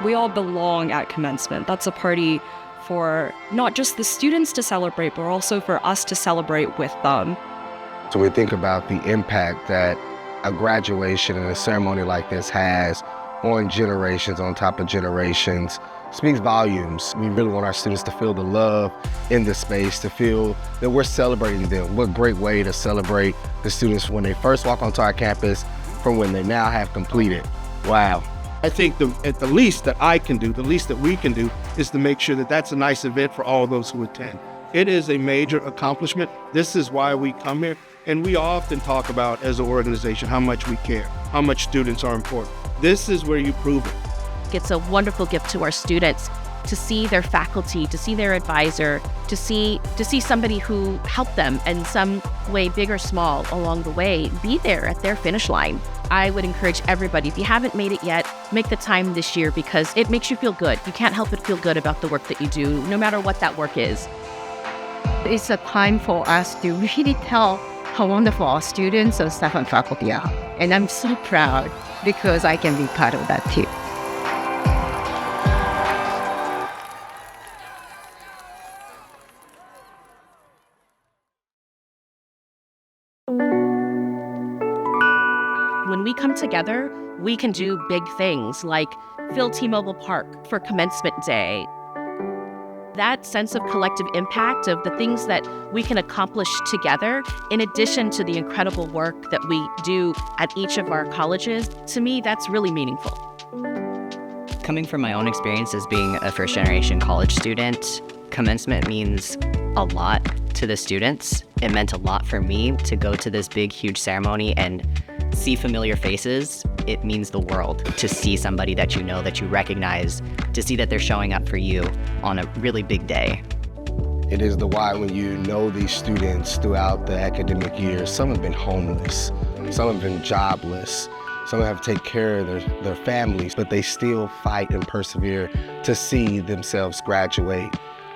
We all belong at commencement. That's a party for not just the students to celebrate, but also for us to celebrate with them. So we think about the impact that a graduation and a ceremony like this has on generations, on top of generations, speaks volumes. We really want our students to feel the love in the space, to feel that we're celebrating them. What great way to celebrate the students when they first walk onto our campus from when they now have completed. Wow. I think at the least that I can do, the least that we can do, is to make sure that that's a nice event for all those who attend. It is a major accomplishment. This is why we come here. And we often talk about, as an organization, how much we care, how much students are important. This is where you prove it. It's a wonderful gift to our students to see their faculty, to see their advisor, to see somebody who helped them in some way, big or small, along the way, be there at their finish line. I would encourage everybody, if you haven't made it yet, make the time this year because it makes you feel good. You can't help but feel good about the work that you do, no matter what that work is. It's a time for us to really tell how wonderful our students and staff and faculty are. And I'm so proud because I can be part of that too. When we come together, we can do big things like fill T-Mobile Park for Commencement Day. That sense of collective impact of the things that we can accomplish together, in addition to the incredible work that we do at each of our colleges, to me, that's really meaningful. Coming from my own experience as being a first-generation college student, commencement means a lot to the students. It meant a lot for me to go to this big, huge ceremony and see familiar faces. It means the world to see somebody that you know, that you recognize, to see that they're showing up for you on a really big day. It is the why when you know these students throughout the academic year. Some have been homeless, some have been jobless, some have to take care of their families, but they still fight and persevere to see themselves graduate.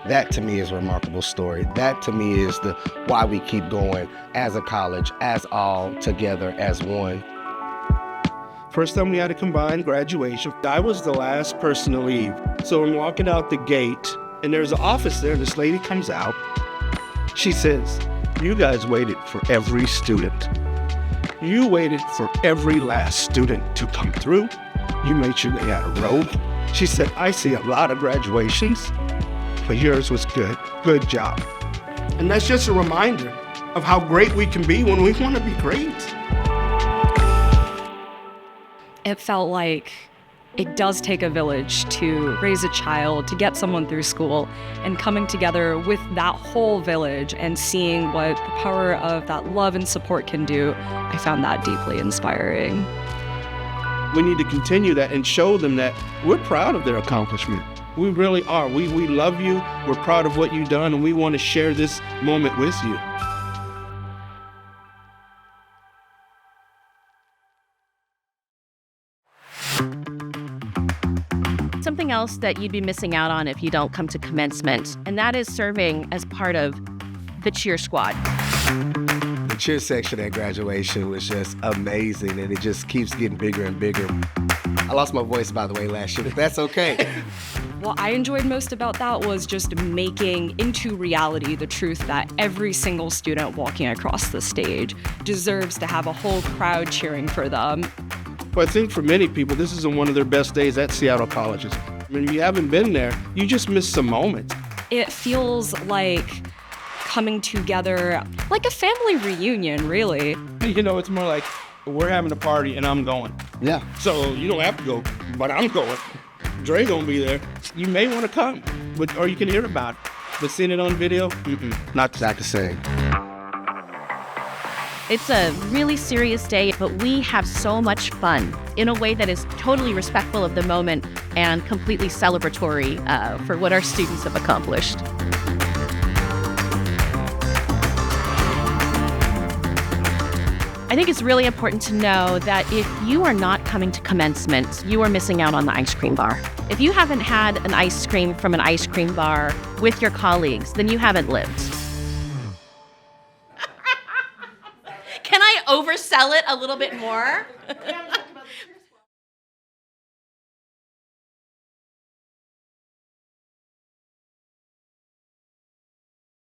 That to me is a remarkable story. That to me is the why we keep going as a college, as all together, as one. First time we had a combined graduation, I was the last person to leave. So I'm walking out the gate and there's an office there. This lady comes out. She says, "You guys waited for every student. You waited for every last student to come through. You made sure they had a robe." She said, "I see a lot of graduations, but yours was good. Good job." And that's just a reminder of how great we can be when we want to be great. It felt like it does take a village to raise a child, to get someone through school, and coming together with that whole village and seeing what the power of that love and support can do, I found that deeply inspiring. We need to continue that and show them that we're proud of their accomplishment. We really are. We love you, we're proud of what you've done, and we want to share this moment with you. Something else that you'd be missing out on if you don't come to commencement, and that is serving as part of the cheer squad. The cheer section at graduation was just amazing, and it just keeps getting bigger and bigger. I lost my voice, by the way, last year, but that's okay. What I enjoyed most about that was just making into reality the truth that every single student walking across the stage deserves to have a whole crowd cheering for them. Well, I think for many people, this is one of their best days at Seattle colleges. I mean, if you haven't been there, you just miss some moments. It feels like coming together, like a family reunion, really. You know, it's more like, we're having a party and I'm going. Yeah. So you don't have to go, but I'm going. Dre gonna be there. You may want to come, or you can hear about it. But seeing it on video, not the same. It's a really serious day, but we have so much fun in a way that is totally respectful of the moment and completely celebratory for what our students have accomplished. I think it's really important to know that if you are not coming to commencement, you are missing out on the ice cream bar. If you haven't had an ice cream from an ice cream bar with your colleagues, then you haven't lived. Can I oversell it a little bit more?